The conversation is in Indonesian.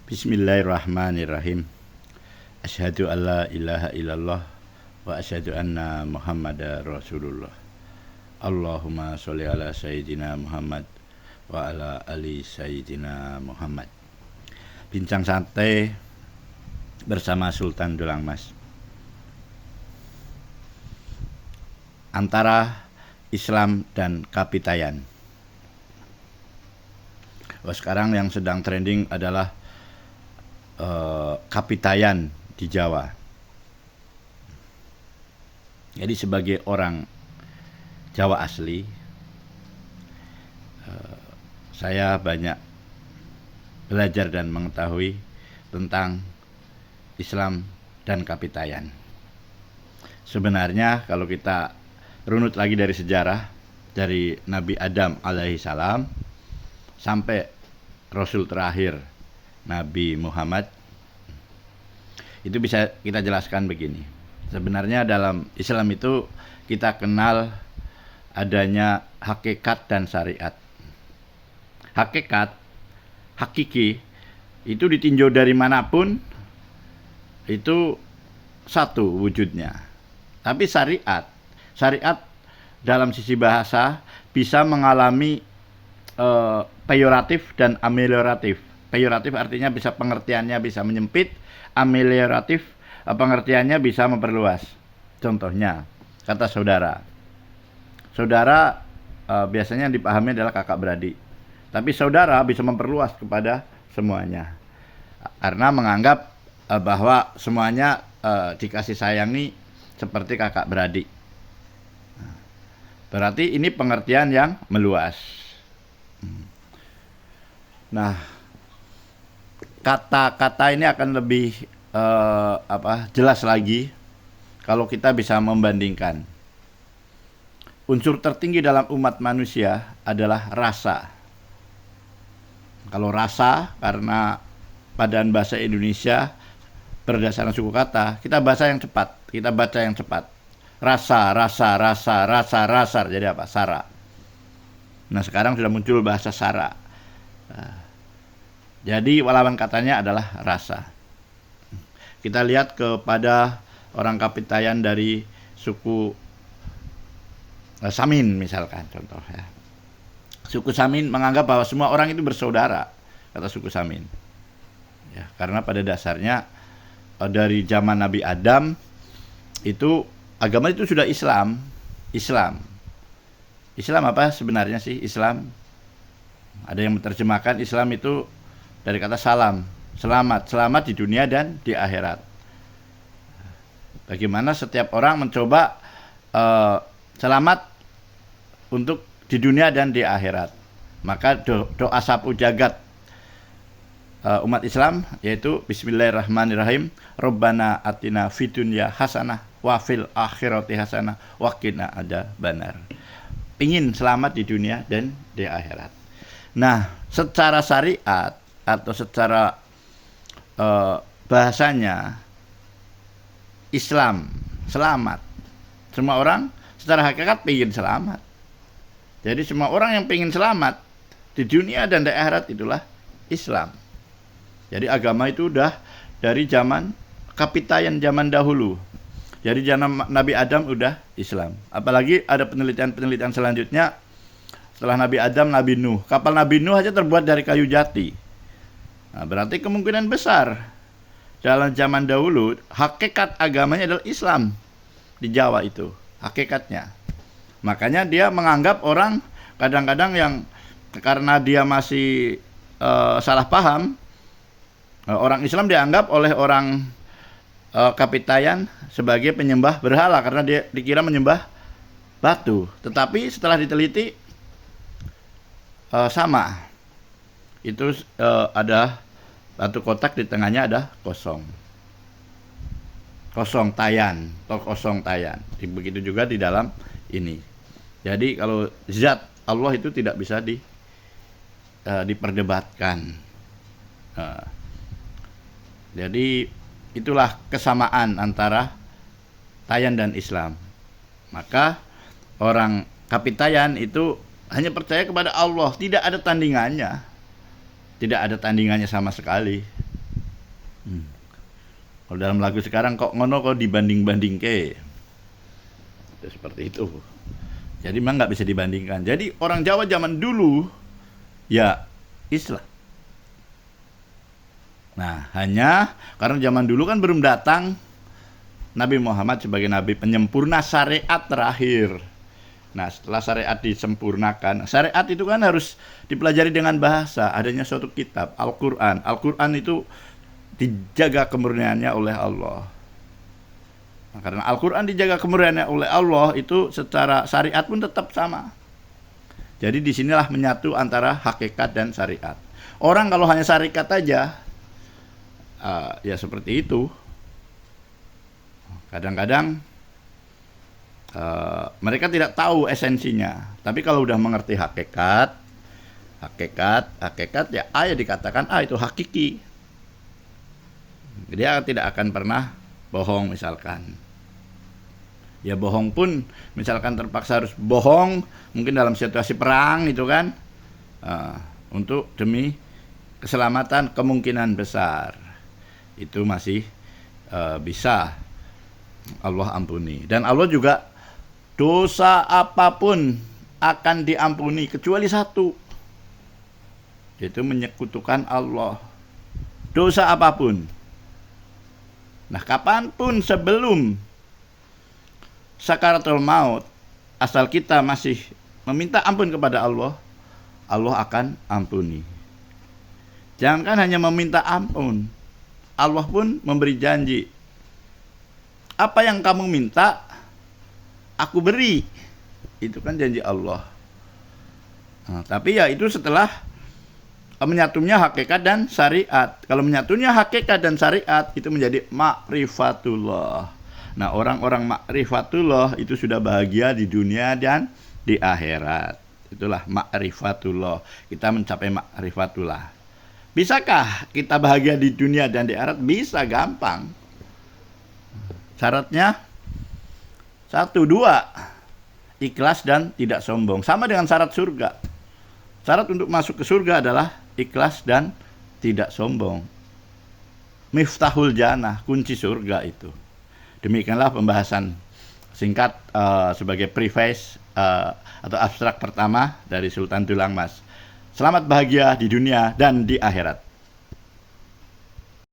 Bismillahirrahmanirrahim. Asyhadu an la ilaha illallah wa asyhadu anna Muhammadar Rasulullah. Allahumma sholli ala sayyidina Muhammad wa ala ali sayyidina Muhammad. Bincang santai bersama Sultan Dulang Mas. Antara Islam dan Kapitayan. Sekarang yang sedang trending adalah Kapitayan di Jawa. Jadi sebagai orang Jawa asli, saya banyak belajar dan mengetahui tentang Islam dan Kapitayan. Sebenarnya kalau kita runut lagi dari sejarah, dari Nabi Adam alaihi salam sampai Rasul terakhir Nabi Muhammad, itu bisa kita jelaskan begini. Sebenarnya dalam Islam itu kita kenal adanya hakikat dan syariat. Hakikat, hakiki, itu ditinjau dari manapun, itu satu wujudnya. Tapi syariat dalam sisi bahasa bisa mengalami peyoratif dan amelioratif. Peyoratif artinya bisa pengertiannya bisa menyempit, amelioratif pengertiannya bisa memperluas. Contohnya, kata saudara. Saudara biasanya yang dipahami adalah kakak beradik. Tapi saudara bisa memperluas kepada semuanya. Karena menganggap bahwa semuanya dikasih sayangi seperti kakak beradik. Berarti ini pengertian yang meluas. Nah, kata-kata ini akan lebih jelas lagi kalau kita bisa membandingkan. Unsur tertinggi dalam umat manusia adalah rasa. Kalau rasa, karena padaan bahasa Indonesia berdasarkan suku kata, kita baca yang cepat. Rasa. Jadi apa? Sara. Nah, sekarang sudah muncul bahasa sara. Jadi lawan katanya adalah rasa. Kita lihat kepada orang Kapitayan dari suku Samin misalkan, contoh ya. Suku Samin menganggap bahwa semua orang itu bersaudara, kata suku Samin. Ya, karena pada dasarnya dari zaman Nabi Adam itu agama itu sudah Islam. Islam apa sebenarnya sih Islam? Ada yang menerjemahkan Islam itu dari kata salam, selamat di dunia dan di akhirat. Bagaimana setiap orang mencoba selamat untuk di dunia dan di akhirat. Maka doa sapu jagat umat Islam yaitu Bismillahirrahmanirrahim, Rabbana atina fid dunya hasanah wa fil akhirati hasanah wa qina adzabannar. Ingin selamat di dunia dan di akhirat. Nah, secara syariat atau secara bahasanya Islam selamat. Semua orang secara hakikat ingin selamat. Jadi semua orang yang ingin selamat di dunia dan di akhirat itulah Islam. Jadi agama itu udah dari zaman Kapitayan zaman dahulu. Jadi zaman Nabi Adam udah Islam. Apalagi ada penelitian selanjutnya setelah Nabi Adam, Nabi Nuh. Kapal Nabi Nuh aja terbuat dari kayu jati. Nah, berarti kemungkinan besar dalam zaman dahulu hakikat agamanya adalah Islam di Jawa itu, hakikatnya. Makanya dia menganggap orang kadang-kadang yang karena dia masih salah paham, orang Islam dianggap oleh orang Kapitayan sebagai penyembah berhala karena dia dikira menyembah batu. Tetapi setelah diteliti sama. Itu ada batu kotak di tengahnya ada kosong tayan. Begitu juga di dalam ini. Jadi kalau zat Allah itu tidak bisa diperdebatkan. Jadi itulah kesamaan antara Tayan dan Islam. Maka orang Kapitayan itu hanya percaya kepada Allah, tidak ada tandingannya. Tidak ada tandingannya sama sekali. Kalau dalam lagu sekarang kok ngono kok dibanding-banding ke. Seperti itu. Jadi memang nggak bisa dibandingkan. Jadi orang Jawa zaman dulu ya Islam. Nah, hanya karena zaman dulu kan belum datang Nabi Muhammad sebagai nabi penyempurna syariat terakhir. Nah, setelah syariat disempurnakan, syariat itu kan harus dipelajari dengan bahasa, adanya suatu kitab, Al-Quran. Al-Quran itu dijaga kemurniannya oleh Allah. Nah, karena Al-Quran dijaga kemurniannya oleh Allah, itu secara syariat pun tetap sama. Jadi disinilah menyatu antara hakikat dan syariat. Orang kalau hanya syariat aja, ya seperti itu. Kadang-kadang mereka tidak tahu esensinya. Tapi kalau udah mengerti hakikat ya A ya dikatakan A itu hakiki. Dia tidak akan pernah bohong misalkan. Ya bohong pun misalkan terpaksa harus bohong, mungkin dalam situasi perang itu kan, untuk demi keselamatan kemungkinan besar. Itu masih bisa Allah ampuni. Dan Allah juga dosa apapun akan diampuni kecuali satu, yaitu menyekutukan Allah. Dosa apapun. Nah, kapanpun sebelum sakaratul maut, asal kita masih meminta ampun kepada Allah, Allah akan ampuni. Jangan hanya meminta ampun, Allah pun memberi janji. Apa yang kamu minta, aku beri. Itu kan janji Allah. Nah, tapi ya itu setelah menyatunya hakikat dan syariat. Kalau menyatunya hakikat dan syariat, itu menjadi ma'rifatullah. Nah, orang-orang ma'rifatullah itu sudah bahagia di dunia dan di akhirat. Itulah ma'rifatullah. Kita mencapai ma'rifatullah. Bisakah kita bahagia di dunia dan di akhirat? Bisa, gampang. Syaratnya 1, 2, ikhlas dan tidak sombong. Sama dengan syarat surga. Syarat untuk masuk ke surga adalah ikhlas dan tidak sombong. Miftahul jannah, kunci surga itu. Demikianlah pembahasan singkat sebagai preface atau abstrak pertama dari Sultan Tulang Mas. Selamat bahagia di dunia dan di akhirat.